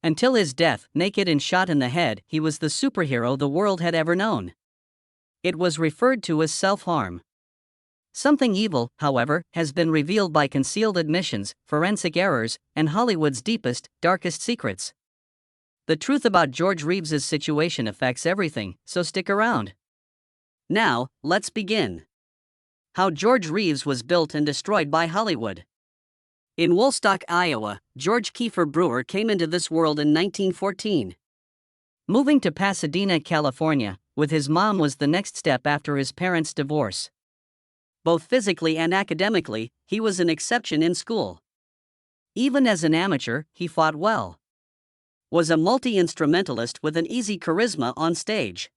Until his death, naked and shot in the head, he was the superhero the world had ever known. It was referred to as self-harm. Something evil, however, has been revealed by concealed admissions, forensic errors, and Hollywood's deepest, darkest secrets. The truth about George Reeves's situation affects everything, so stick around. Now, let's begin. How George Reeves was built and destroyed by Hollywood. In Woolstock, Iowa, George Kiefer Brewer came into this world in 1914. Moving to Pasadena, California, with his mom was the next step after his parents' divorce. Both physically and academically, he was an exception in school. Even as an amateur, he fought well. Was a multi-instrumentalist with an easy charisma on stage.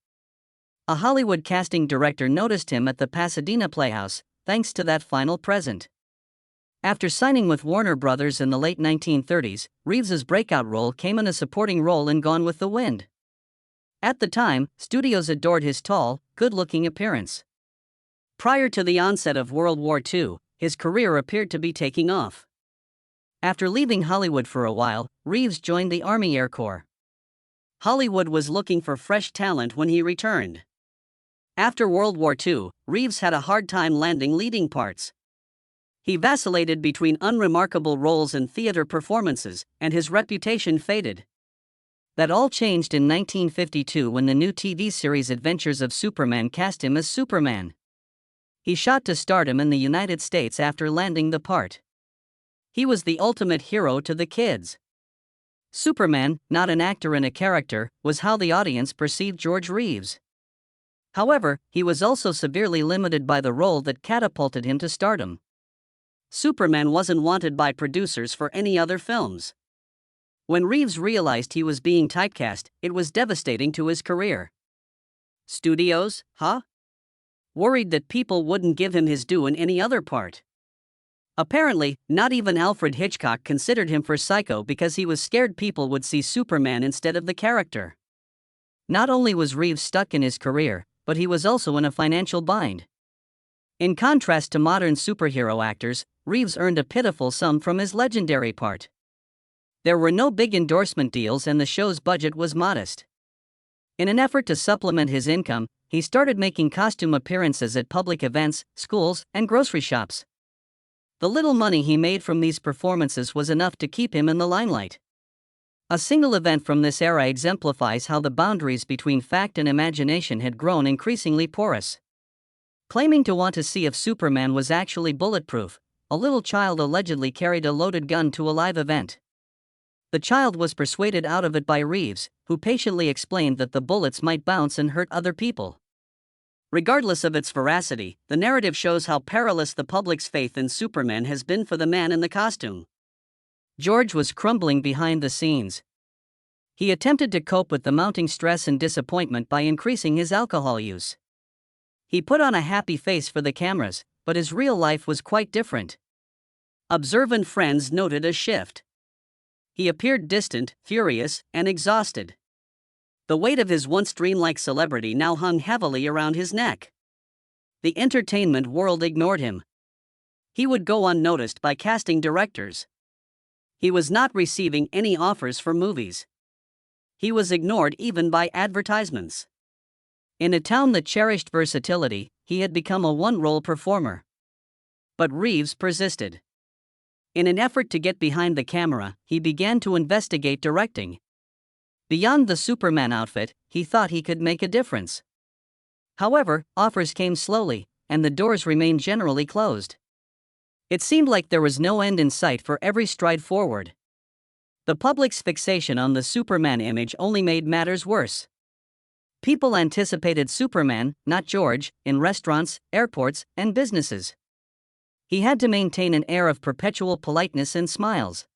A Hollywood casting director noticed him at the Pasadena Playhouse, thanks to that final present. After signing with Warner Brothers in the late 1930s, Reeves's breakout role came in a supporting role in Gone with the Wind. At the time, studios adored his tall, good-looking appearance. Prior to the onset of World War II, his career appeared to be taking off. After leaving Hollywood for a while, Reeves joined the Army Air Corps. Hollywood was looking for fresh talent when he returned. After World War II, Reeves had a hard time landing leading parts. He vacillated between unremarkable roles and theater performances, and his reputation faded. That all changed in 1952 when the new TV series Adventures of Superman cast him as Superman. He shot to stardom in the United States after landing the part. He was the ultimate hero to the kids. Superman, not an actor and a character, was how the audience perceived George Reeves. However, he was also severely limited by the role that catapulted him to stardom. Superman wasn't wanted by producers for any other films. When Reeves realized he was being typecast, it was devastating to his career. Studios, huh? Worried that people wouldn't give him his due in any other part. Apparently, not even Alfred Hitchcock considered him for Psycho because he was scared people would see Superman instead of the character. Not only was Reeves stuck in his career, but he was also in a financial bind. In contrast to modern superhero actors, Reeves earned a pitiful sum from his legendary part. There were no big endorsement deals and the show's budget was modest. In an effort to supplement his income, he started making costume appearances at public events, schools, and grocery shops. The little money he made from these performances was enough to keep him in the limelight. A single event from this era exemplifies how the boundaries between fact and imagination had grown increasingly porous. Claiming to want to see if Superman was actually bulletproof, a little child allegedly carried a loaded gun to a live event. The child was persuaded out of it by Reeves, who patiently explained that the bullets might bounce and hurt other people. Regardless of its veracity, the narrative shows how perilous the public's faith in Superman has been for the man in the costume. George was crumbling behind the scenes. He attempted to cope with the mounting stress and disappointment by increasing his alcohol use. He put on a happy face for the cameras, but his real life was quite different. Observant friends noted a shift. He appeared distant, furious, and exhausted. The weight of his once dreamlike celebrity now hung heavily around his neck. The entertainment world ignored him. He would go unnoticed by casting directors. He was not receiving any offers for movies. He was ignored even by advertisements. In a town that cherished versatility, he had become a one-role performer. But Reeves persisted. In an effort to get behind the camera, he began to investigate directing. Beyond the Superman outfit, he thought he could make a difference. However, offers came slowly, and the doors remained generally closed. It seemed like there was no end in sight for every stride forward. The public's fixation on the Superman image only made matters worse. People anticipated Superman, not George, in restaurants, airports, and businesses. He had to maintain an air of perpetual politeness and smiles.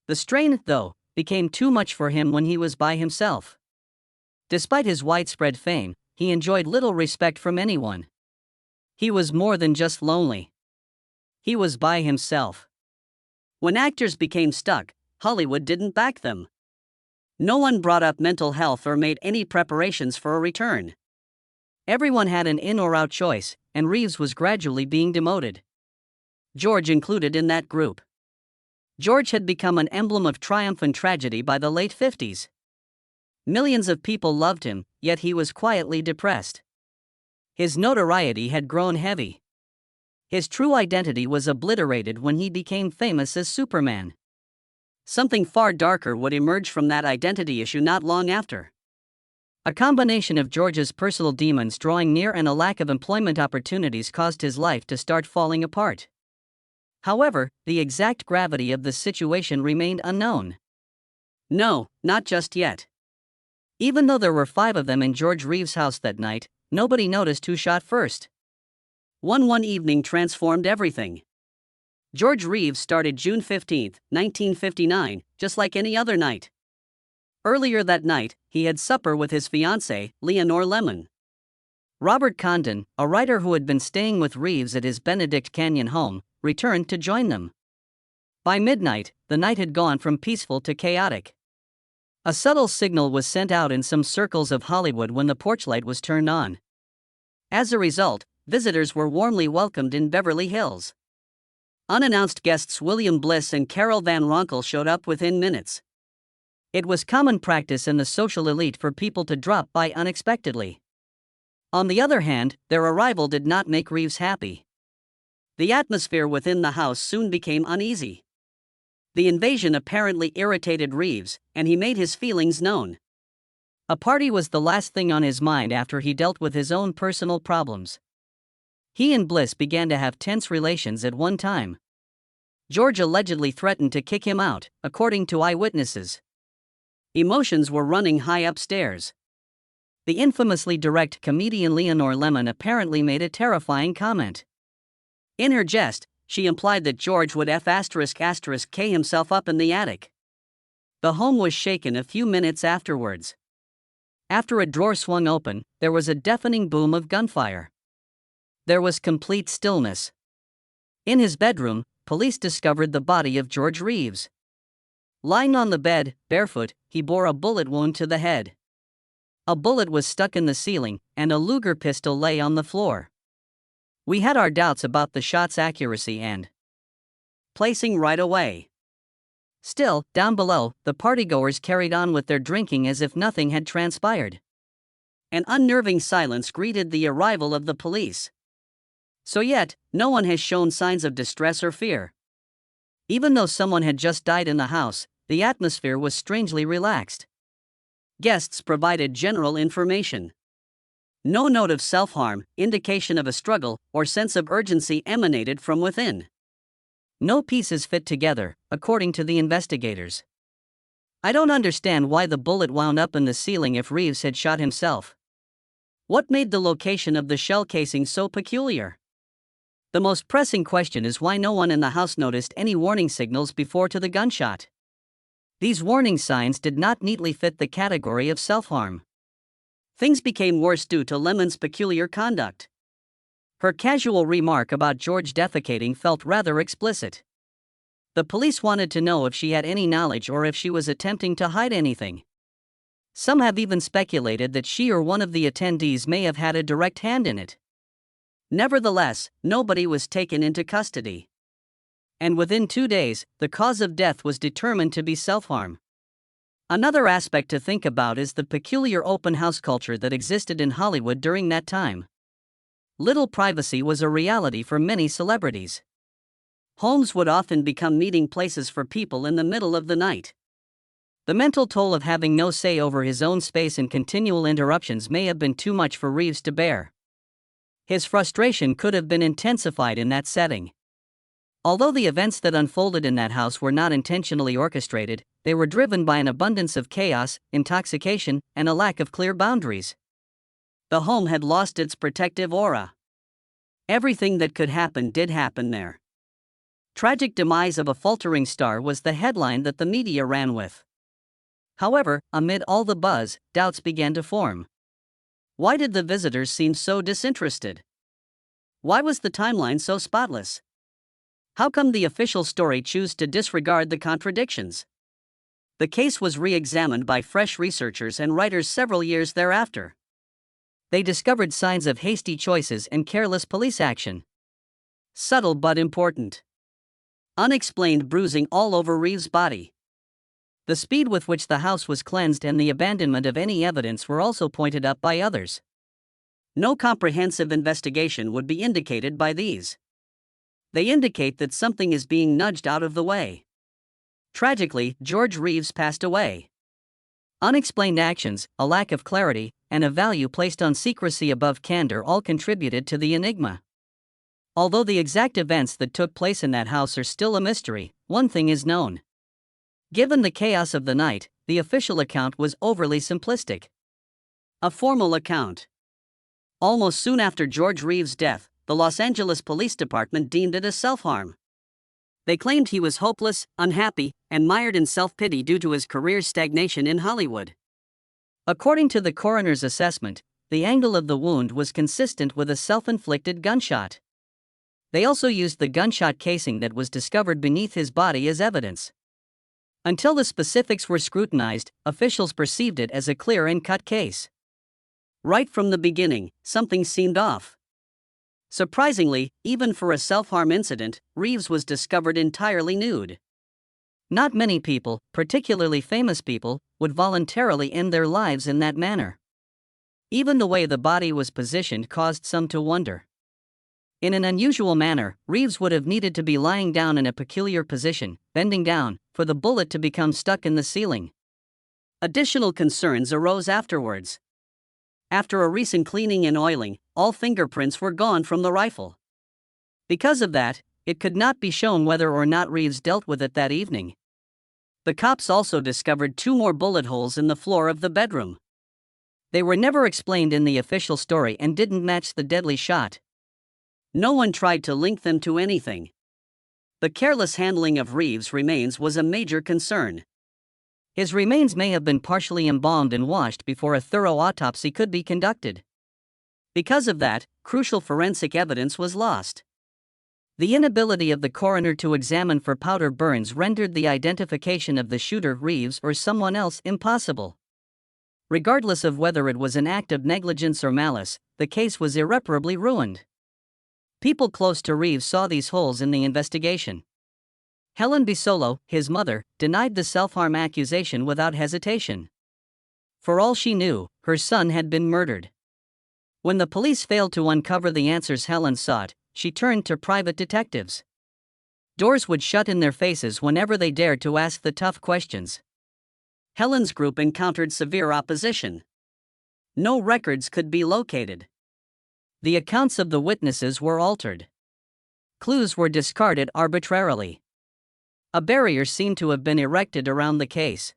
The strain, though, became too much for him when he was by himself. Despite his widespread fame, he enjoyed little respect from anyone. He was more than just lonely. He was by himself. When actors became stuck, Hollywood didn't back them. No one brought up mental health or made any preparations for a return. Everyone had an in or out choice, and Reeves was gradually being demoted. George included in that group. George had become an emblem of triumph and tragedy by the late 50s. Millions of people loved him, yet he was quietly depressed. His notoriety had grown heavy. His true identity was obliterated when he became famous as Superman. Something far darker would emerge from that identity issue not long after. A combination of George's personal demons drawing near and a lack of employment opportunities caused his life to start falling apart. However, the exact gravity of the situation remained unknown. No, not just yet. Even though there were 5 of them in George Reeves' house that night, nobody noticed who shot first. One evening transformed everything. George Reeves started June 15, 1959, just like any other night. Earlier that night, he had supper with his fiancée, Leonore Lemon. Robert Condon, a writer who had been staying with Reeves at his Benedict Canyon home, returned to join them. By midnight, the night had gone from peaceful to chaotic. A subtle signal was sent out in some circles of Hollywood when the porch light was turned on. As a result, visitors were warmly welcomed in Beverly Hills. Unannounced guests William Bliss and Carol Van Ronkel showed up within minutes. It was common practice in the social elite for people to drop by unexpectedly. On the other hand, their arrival did not make Reeves happy. The atmosphere within the house soon became uneasy. The invasion apparently irritated Reeves, and he made his feelings known. A party was the last thing on his mind after he dealt with his own personal problems. He and Bliss began to have tense relations at one time. George allegedly threatened to kick him out, according to eyewitnesses. Emotions were running high upstairs. The infamously direct comedian Leonore Lemon apparently made a terrifying comment. In her jest, she implied that George would K himself up in the attic. The home was shaken a few minutes afterwards. After a drawer swung open, there was a deafening boom of gunfire. There was complete stillness. In his bedroom, police discovered the body of George Reeves. Lying on the bed, barefoot, he bore a bullet wound to the head. A bullet was stuck in the ceiling, and a Luger pistol lay on the floor. We had our doubts about the shot's accuracy and placing right away. Still, down below, the partygoers carried on with their drinking as if nothing had transpired. An unnerving silence greeted the arrival of the police. So yet, no one has shown signs of distress or fear. Even though someone had just died in the house, the atmosphere was strangely relaxed. Guests provided general information. No note of self-harm, indication of a struggle, or sense of urgency emanated from within. No pieces fit together, according to the investigators. I don't understand why the bullet wound up in the ceiling if Reeves had shot himself. What made the location of the shell casing so peculiar? The most pressing question is why no one in the house noticed any warning signals before to the gunshot. These warning signs did not neatly fit the category of self-harm. Things became worse due to Lemon's peculiar conduct. Her casual remark about George defecating felt rather explicit. The police wanted to know if she had any knowledge or if she was attempting to hide anything. Some have even speculated that she or one of the attendees may have had a direct hand in it. Nevertheless, nobody was taken into custody. And within 2 days, the cause of death was determined to be self-harm. Another aspect to think about is the peculiar open house culture that existed in Hollywood during that time. Little privacy was a reality for many celebrities. Homes would often become meeting places for people in the middle of the night. The mental toll of having no say over his own space and continual interruptions may have been too much for Reeves to bear. His frustration could have been intensified in that setting. Although the events that unfolded in that house were not intentionally orchestrated, they were driven by an abundance of chaos, intoxication, and a lack of clear boundaries. The home had lost its protective aura. Everything that could happen did happen there. Tragic demise of a faltering star was the headline that the media ran with. However, amid all the buzz, doubts began to form. Why did the visitors seem so disinterested? Why was the timeline so spotless? How come the official story chose to disregard the contradictions? The case was re-examined by fresh researchers and writers several years thereafter. They discovered signs of hasty choices and careless police action. Subtle but important. Unexplained bruising all over Reeves' body. The speed with which the house was cleansed and the abandonment of any evidence were also pointed up by others. No comprehensive investigation would be indicated by these. They indicate that something is being nudged out of the way. Tragically, George Reeves passed away. Unexplained actions, a lack of clarity, and a value placed on secrecy above candor all contributed to the enigma. Although the exact events that took place in that house are still a mystery, one thing is known. Given the chaos of the night, the official account was overly simplistic. A formal account. Almost soon after George Reeves' death, the Los Angeles Police Department deemed it as self-harm. They claimed he was hopeless, unhappy, and mired in self-pity due to his career's stagnation in Hollywood. According to the coroner's assessment, the angle of the wound was consistent with a self-inflicted gunshot. They also used the gunshot casing that was discovered beneath his body as evidence. Until the specifics were scrutinized, officials perceived it as a clear and cut case. Right from the beginning, something seemed off. Surprisingly, even for a self-harm incident, Reeves was discovered entirely nude. Not many people, particularly famous people, would voluntarily end their lives in that manner. Even the way the body was positioned caused some to wonder. In an unusual manner, Reeves would have needed to be lying down in a peculiar position, bending down, for the bullet to become stuck in the ceiling. Additional concerns arose afterwards. After a recent cleaning and oiling, all fingerprints were gone from the rifle. Because of that, it could not be shown whether or not Reeves dealt with it that evening. The cops also discovered 2 more bullet holes in the floor of the bedroom. They were never explained in the official story and didn't match the deadly shot. No one tried to link them to anything. The careless handling of Reeves' remains was a major concern. His remains may have been partially embalmed and washed before a thorough autopsy could be conducted. Because of that, crucial forensic evidence was lost. The inability of the coroner to examine for powder burns rendered the identification of the shooter, Reeves or someone else, impossible. Regardless of whether it was an act of negligence or malice, the case was irreparably ruined. People close to Reeves saw these holes in the investigation. Helen Bisolo, his mother, denied the self-harm accusation without hesitation. For all she knew, her son had been murdered. When the police failed to uncover the answers Helen sought, she turned to private detectives. Doors would shut in their faces whenever they dared to ask the tough questions. Helen's group encountered severe opposition. No records could be located. The accounts of the witnesses were altered. Clues were discarded arbitrarily. A barrier seemed to have been erected around the case.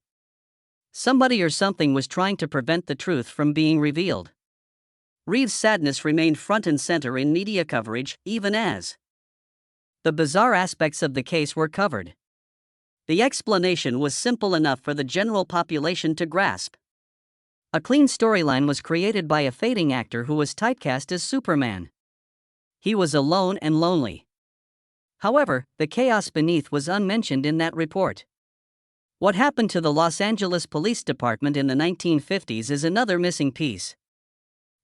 Somebody or something was trying to prevent the truth from being revealed. Reeves' sadness remained front and center in media coverage, even as the bizarre aspects of the case were covered. The explanation was simple enough for the general population to grasp. A clean storyline was created by a fading actor who was typecast as Superman. He was alone and lonely. However, the chaos beneath was unmentioned in that report. What happened to the Los Angeles Police Department in the 1950s is another missing piece.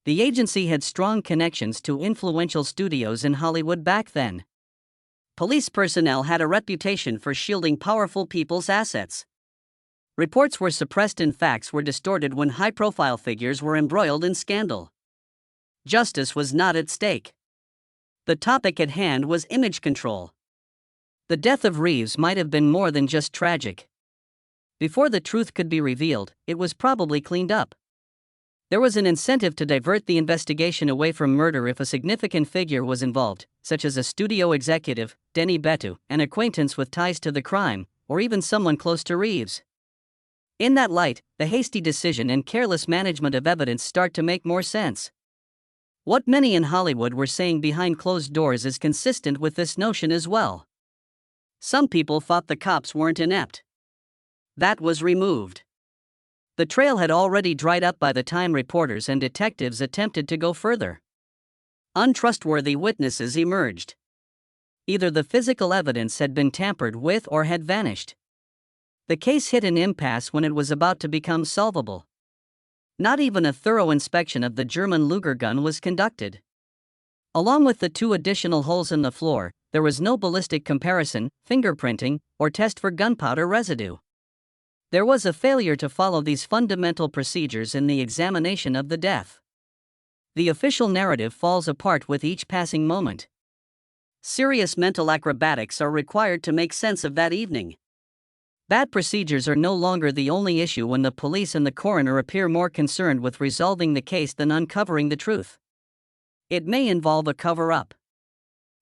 The agency had strong connections to influential studios in Hollywood back then. Police personnel had a reputation for shielding powerful people's assets. Reports were suppressed and facts were distorted when high-profile figures were embroiled in scandal. Justice was not at stake. The topic at hand was image control. The death of Reeves might have been more than just tragic. Before the truth could be revealed, it was probably cleaned up. There was an incentive to divert the investigation away from murder if a significant figure was involved, such as a studio executive, Denny Betu, an acquaintance with ties to the crime, or even someone close to Reeves. In that light, the hasty decision and careless management of evidence start to make more sense. What many in Hollywood were saying behind closed doors is consistent with this notion as well. Some people thought the cops weren't inept. That was removed. The trail had already dried up by the time reporters and detectives attempted to go further. Untrustworthy witnesses emerged. Either the physical evidence had been tampered with or had vanished. The case hit an impasse when it was about to become solvable. Not even a thorough inspection of the German Luger gun was conducted. Along with the 2 additional holes in the floor, there was no ballistic comparison, fingerprinting, or test for gunpowder residue. There was a failure to follow these fundamental procedures in the examination of the death. The official narrative falls apart with each passing moment. Serious mental acrobatics are required to make sense of that evening. Bad procedures are no longer the only issue when the police and the coroner appear more concerned with resolving the case than uncovering the truth. It may involve a cover-up.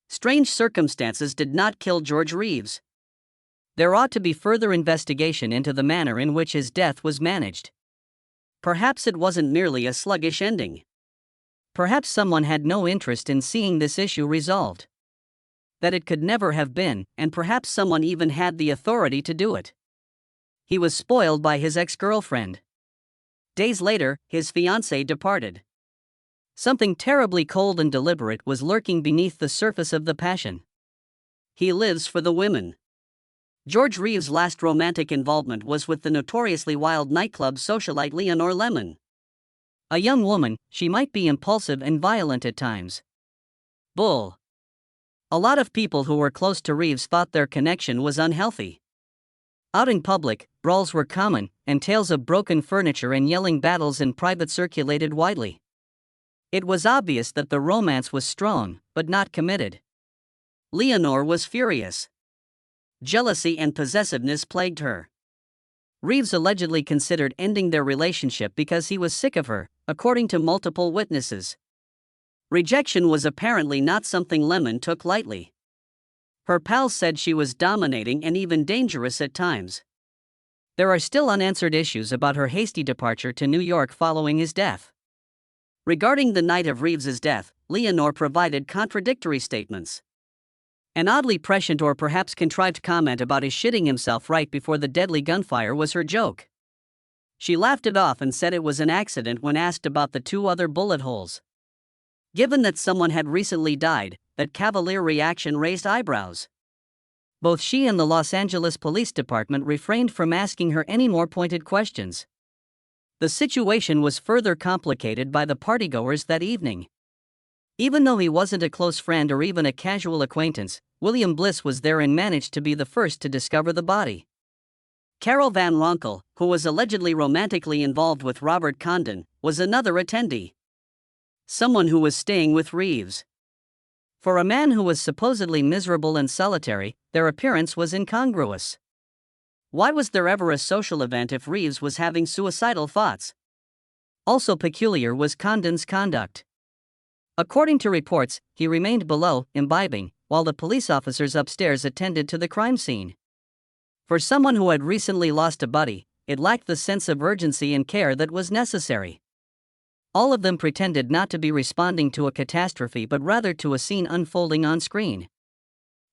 Strange circumstances did not kill George Reeves. There ought to be further investigation into the manner in which his death was managed. Perhaps it wasn't merely a sluggish ending. Perhaps someone had no interest in seeing this issue resolved. That it could never have been, and perhaps someone even had the authority to do it. He was spoiled by his ex-girlfriend. Days later, his fiancée departed. Something terribly cold and deliberate was lurking beneath the surface of the passion. He lives for the women. George Reeves' last romantic involvement was with the notoriously wild nightclub socialite Leonore Lemon. A young woman, she might be impulsive and violent at times. Bull. A lot of people who were close to Reeves thought their connection was unhealthy. Out in public, brawls were common, and tales of broken furniture and yelling battles in private circulated widely. It was obvious that the romance was strong, but not committed. Leonore was furious. Jealousy and possessiveness plagued her. Reeves allegedly considered ending their relationship because he was sick of her, according to multiple witnesses. Rejection was apparently not something Lemon took lightly. Her pals said she was dominating and even dangerous at times. There are still unanswered issues about her hasty departure to New York following his death. Regarding the night of Reeves's death, Leonore provided contradictory statements. An oddly prescient or perhaps contrived comment about his shitting himself right before the deadly gunfire was her joke. She laughed it off and said it was an accident when asked about the 2 other bullet holes. Given that someone had recently died, that cavalier reaction raised eyebrows. Both she and the Los Angeles Police Department refrained from asking her any more pointed questions. The situation was further complicated by the partygoers that evening. Even though he wasn't a close friend or even a casual acquaintance, William Bliss was there and managed to be the first to discover the body. Carol Van Ronkel, who was allegedly romantically involved with Robert Condon, was another attendee. Someone who was staying with Reeves. For a man who was supposedly miserable and solitary, their appearance was incongruous. Why was there ever a social event if Reeves was having suicidal thoughts? Also peculiar was Condon's conduct. According to reports, he remained below, imbibing, while the police officers upstairs attended to the crime scene. For someone who had recently lost a buddy, it lacked the sense of urgency and care that was necessary. All of them pretended not to be responding to a catastrophe but rather to a scene unfolding on screen.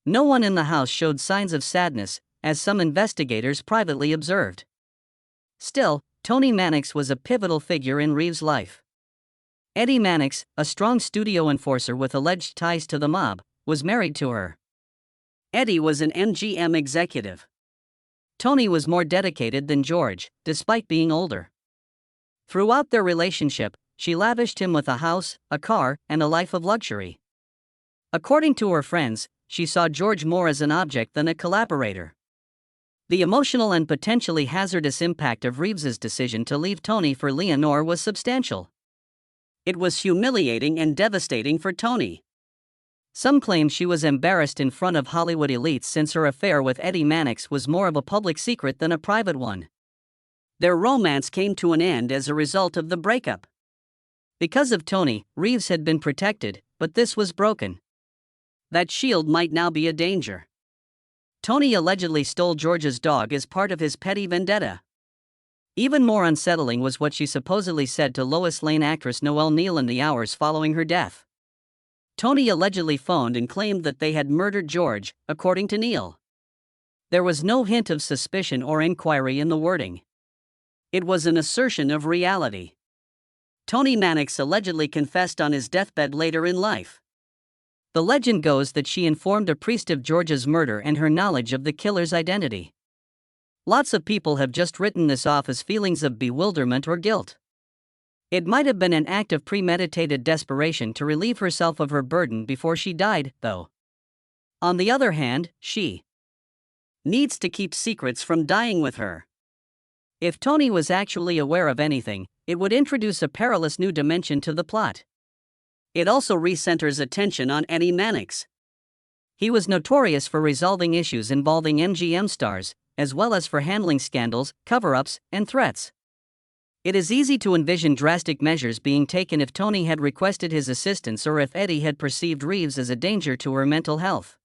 No one in the house showed signs of sadness, as some investigators privately observed. Still, Toni Manx was a pivotal figure in Reeves' life. Eddie Manx, a strong studio enforcer with alleged ties to the mob, was married to her. Eddie was an MGM executive. Toni was more dedicated than George, despite being older. Throughout their relationship, she lavished him with a house, a car, and a life of luxury. According to her friends, she saw George more as an object than a collaborator. The emotional and potentially hazardous impact of Reeves's decision to leave Toni for Leonore was substantial. It was humiliating and devastating for Toni. Some claim she was embarrassed in front of Hollywood elites since her affair with Eddie Manx was more of a public secret than a private one. Their romance came to an end as a result of the breakup. Because of Toni, Reeves had been protected, but this was broken. That shield might now be a danger. Toni allegedly stole George's dog as part of his petty vendetta. Even more unsettling was what she supposedly said to Lois Lane actress Noelle Neal in the hours following her death. Toni allegedly phoned and claimed that they had murdered George, according to Neal. There was no hint of suspicion or inquiry in the wording. It was an assertion of reality. Toni Manx allegedly confessed on his deathbed later in life. The legend goes that she informed a priest of George's murder and her knowledge of the killer's identity. Lots of people have just written this off as feelings of bewilderment or guilt. It might have been an act of premeditated desperation to relieve herself of her burden before she died, though. On the other hand, she needs to keep secrets from dying with her. If Tony was actually aware of anything, it would introduce a perilous new dimension to the plot. It also recenters attention on Eddie Manx. He was notorious for resolving issues involving MGM stars, as well as for handling scandals, cover-ups, and threats. It is easy to envision drastic measures being taken if Tony had requested his assistance or if Eddie had perceived Reeves as a danger to her mental health.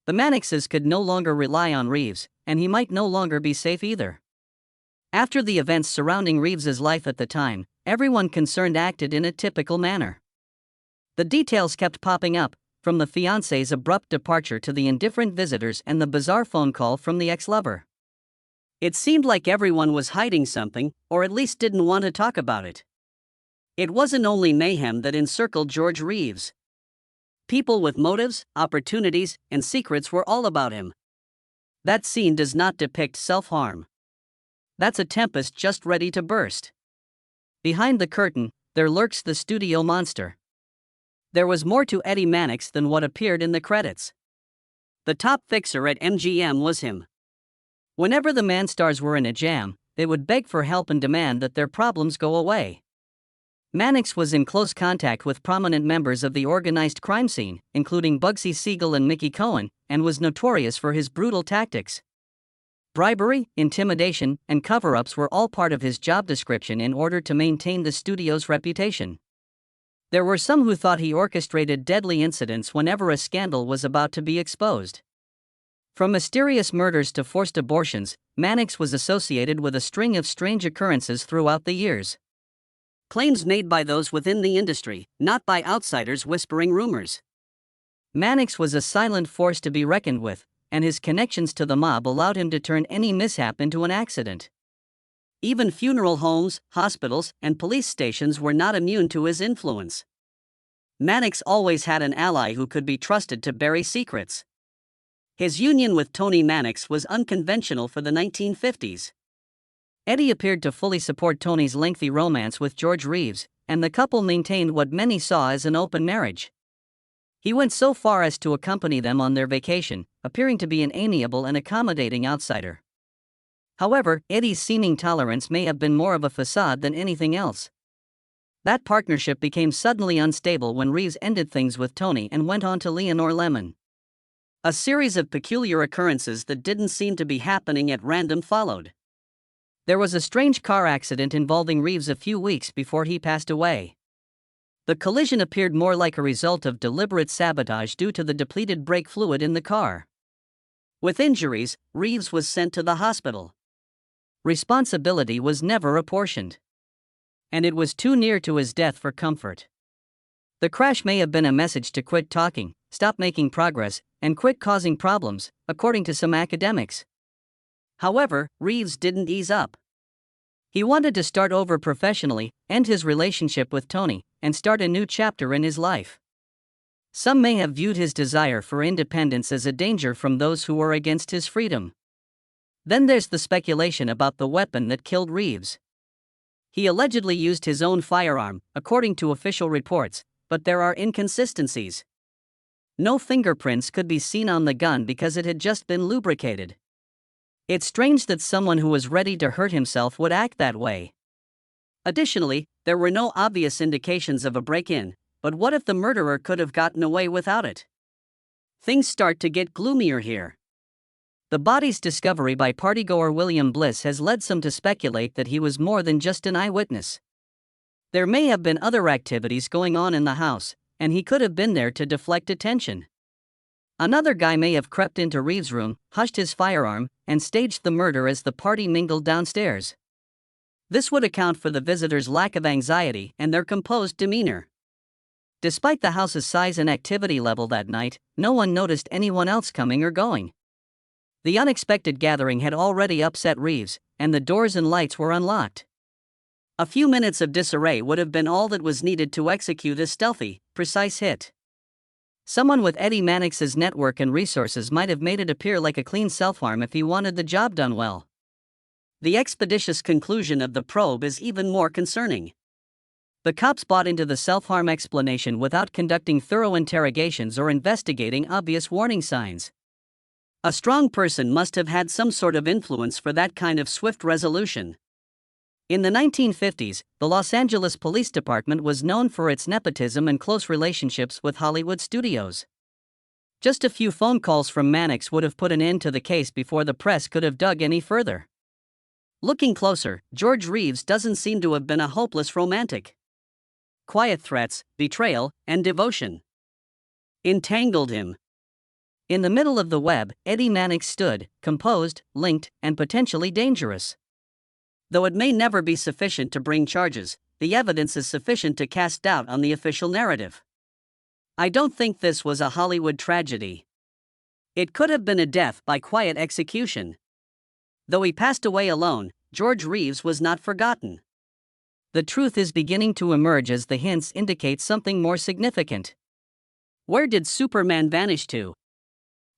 The Manxes could no longer rely on Reeves, and he might no longer be safe either. After the events surrounding Reeves's life at the time, everyone concerned acted in a typical manner. The details kept popping up, from the fiancé's abrupt departure to the indifferent visitors and the bizarre phone call from the ex-lover. It seemed like everyone was hiding something, or at least didn't want to talk about it. It wasn't only mayhem that encircled George Reeves. People with motives, opportunities, and secrets were all about him. That scene does not depict self-harm. That's a tempest just ready to burst. Behind the curtain, there lurks the studio monster. There was more to Eddie Manx than what appeared in the credits. The top fixer at MGM was him. Whenever the man stars were in a jam, they would beg for help and demand that their problems go away. Manx was in close contact with prominent members of the organized crime scene, including Bugsy Siegel and Mickey Cohen, and was notorious for his brutal tactics. Bribery, intimidation, and cover-ups were all part of his job description in order to maintain the studio's reputation. There were some who thought he orchestrated deadly incidents whenever a scandal was about to be exposed. From mysterious murders to forced abortions, Manx was associated with a string of strange occurrences throughout the years. Claims made by those within the industry, not by outsiders whispering rumors. Manx was a silent force to be reckoned with, and his connections to the mob allowed him to turn any mishap into an accident. Even funeral homes, hospitals, and police stations were not immune to his influence. Manx always had an ally who could be trusted to bury secrets. His union with Tony Manx was unconventional for the 1950s. Eddie appeared to fully support Tony's lengthy romance with George Reeves, and the couple maintained what many saw as an open marriage. He went so far as to accompany them on their vacation, appearing to be an amiable and accommodating outsider. However, Eddie's seeming tolerance may have been more of a facade than anything else. That partnership became suddenly unstable when Reeves ended things with Tony and went on to Leonore Lemon. A series of peculiar occurrences that didn't seem to be happening at random followed. There was a strange car accident involving Reeves a few weeks before he passed away. The collision appeared more like a result of deliberate sabotage due to the depleted brake fluid in the car. With injuries, Reeves was sent to the hospital. Responsibility was never apportioned. And it was too near to his death for comfort. The crash may have been a message to quit talking, stop making progress, and quit causing problems, according to some academics. However, Reeves didn't ease up. He wanted to start over professionally, end his relationship with Tony, and start a new chapter in his life. Some may have viewed his desire for independence as a danger from those who were against his freedom. Then there's the speculation about the weapon that killed Reeves. He allegedly used his own firearm, according to official reports, but there are inconsistencies. No fingerprints could be seen on the gun because it had just been lubricated. It's strange that someone who was ready to hurt himself would act that way. Additionally, there were no obvious indications of a break-in, but what if the murderer could have gotten away without it? Things start to get gloomier here. The body's discovery by partygoer William Bliss has led some to speculate that he was more than just an eyewitness. There may have been other activities going on in the house, and he could have been there to deflect attention. Another guy may have crept into Reeves' room, hushed his firearm, and staged the murder as the party mingled downstairs. This would account for the visitors' lack of anxiety and their composed demeanor. Despite the house's size and activity level that night, no one noticed anyone else coming or going. The unexpected gathering had already upset Reeves, and the doors and lights were unlocked. A few minutes of disarray would have been all that was needed to execute a stealthy, precise hit. Someone with Eddie Manx's network and resources might have made it appear like a clean self-harm if he wanted the job done well. The expeditious conclusion of the probe is even more concerning. The cops bought into the self-harm explanation without conducting thorough interrogations or investigating obvious warning signs. A strong person must have had some sort of influence for that kind of swift resolution. In the 1950s, the Los Angeles Police Department was known for its nepotism and close relationships with Hollywood studios. Just a few phone calls from Manxes would have put an end to the case before the press could have dug any further. Looking closer, George Reeves doesn't seem to have been a hopeless romantic. Quiet threats, betrayal, and devotion entangled him. In the middle of the web, Eddie Manxes stood, composed, linked, and potentially dangerous. Though it may never be sufficient to bring charges, the evidence is sufficient to cast doubt on the official narrative. I don't think this was a Hollywood tragedy. It could have been a death by quiet execution. Though he passed away alone, George Reeves was not forgotten. The truth is beginning to emerge as the hints indicate something more significant. Where did Superman vanish to?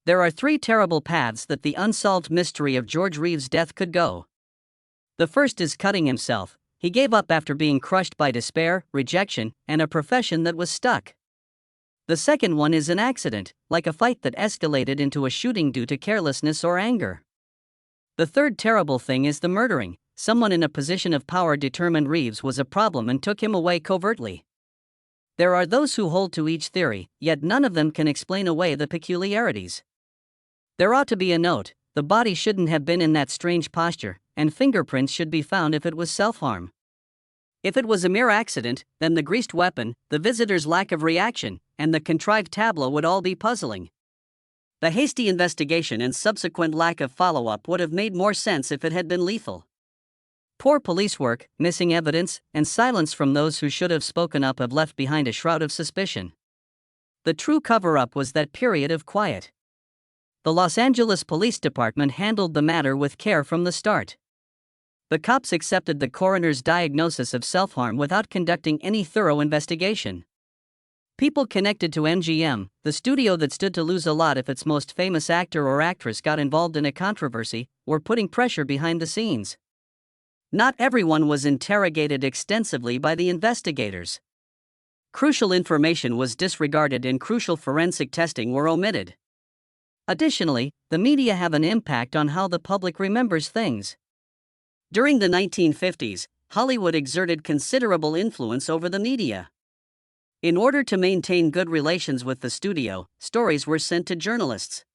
There are three terrible paths that the unsolved mystery of George Reeves' death could go. The first is cutting himself. He gave up after being crushed by despair, rejection, and a profession that was stuck. The second one is an accident, like a fight that escalated into a shooting due to carelessness or anger. The third terrible thing is the murdering. Someone in a position of power determined Reeves was a problem and took him away covertly. There are those who hold to each theory, yet none of them can explain away the peculiarities. There ought to be a note: the body shouldn't have been in that strange posture, and fingerprints should be found if it was self-harm. If it was a mere accident, then the greased weapon, the visitor's lack of reaction, and the contrived tableau would all be puzzling. The hasty investigation and subsequent lack of follow-up would have made more sense if it had been lethal. Poor police work, missing evidence, and silence from those who should have spoken up have left behind a shroud of suspicion. The true cover-up was that period of quiet. The Los Angeles Police Department handled the matter with care from the start. The cops accepted the coroner's diagnosis of self-harm without conducting any thorough investigation. People connected to MGM, the studio that stood to lose a lot if its most famous actor or actress got involved in a controversy, were putting pressure behind the scenes. Not everyone was interrogated extensively by the investigators. Crucial information was disregarded and crucial forensic testing were omitted. Additionally, the media have an impact on how the public remembers things. During the 1950s, Hollywood exerted considerable influence over the media. In order to maintain good relations with the studio, stories were sent to journalists.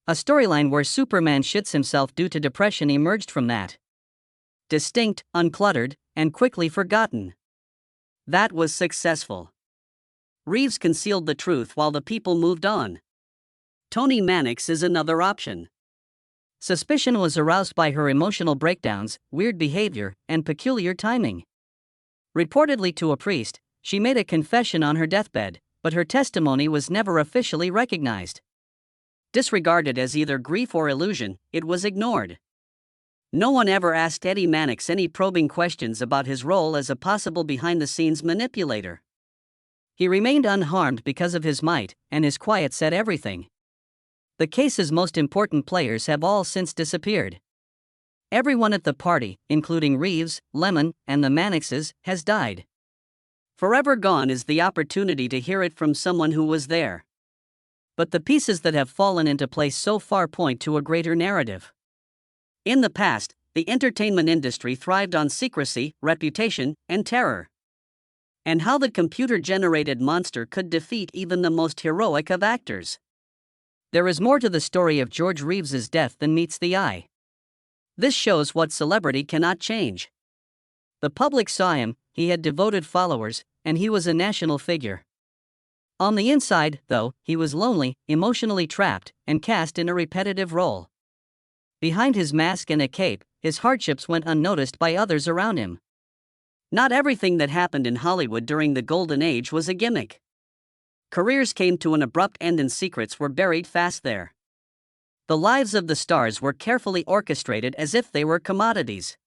A storyline where Superman shits himself due to depression emerged from that. Distinct, uncluttered, and quickly forgotten. That was successful. Reeves concealed the truth while the people moved on. Toni Manxes is another option. Suspicion was aroused by her emotional breakdowns, weird behavior, and peculiar timing. Reportedly to a priest, she made a confession on her deathbed, but her testimony was never officially recognized. Disregarded as either grief or illusion, it was ignored. No one ever asked Eddie Manxes any probing questions about his role as a possible behind-the-scenes manipulator. He remained unharmed because of his might, and his quiet said everything. The case's most important players have all since disappeared. Everyone at the party, including Reeves, Lemon, and the Manxes, has died. Forever gone is the opportunity to hear it from someone who was there. But the pieces that have fallen into place so far point to a greater narrative. In the past, the entertainment industry thrived on secrecy, reputation, and terror. And how the computer-generated monster could defeat even the most heroic of actors. There is more to the story of George Reeves's death than meets the eye. This shows what celebrity cannot change. The public saw him, he had devoted followers, and he was a national figure. On the inside, though, he was lonely, emotionally trapped, and cast in a repetitive role. Behind his mask and a cape, his hardships went unnoticed by others around him. Not everything that happened in Hollywood during the Golden Age was a gimmick. Careers came to an abrupt end and secrets were buried fast there. The lives of the stars were carefully orchestrated as if they were commodities.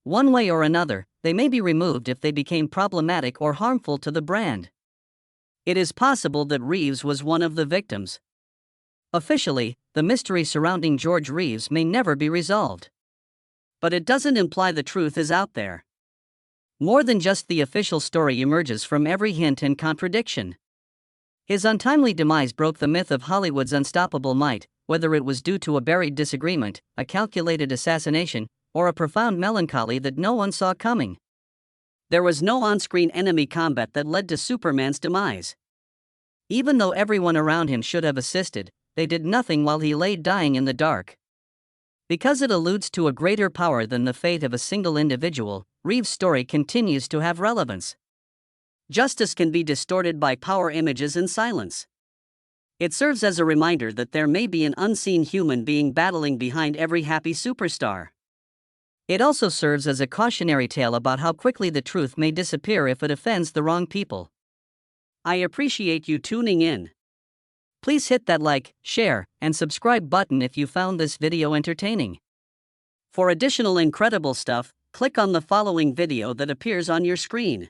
One way or another, they may be removed if they became problematic or harmful to the brand. It is possible that Reeves was one of the victims. Officially, the mystery surrounding George Reeves may never be resolved. But it doesn't imply the truth is out there. More than just the official story emerges from every hint and contradiction. His untimely demise broke the myth of Hollywood's unstoppable might, whether it was due to a buried disagreement, a calculated assassination, or a profound melancholy that no one saw coming. There was no on-screen enemy combat that led to Superman's demise. Even though everyone around him should have assisted, they did nothing while he lay dying in the dark. Because it alludes to a greater power than the fate of a single individual, Reeves' story continues to have relevance. Justice can be distorted by power images and silence. It serves as a reminder that there may be an unseen human being battling behind every happy superstar. It also serves as a cautionary tale about how quickly the truth may disappear if it offends the wrong people. I appreciate you tuning in. Please hit that like, share, and subscribe button if you found this video entertaining. For additional incredible stuff, click on the following video that appears on your screen.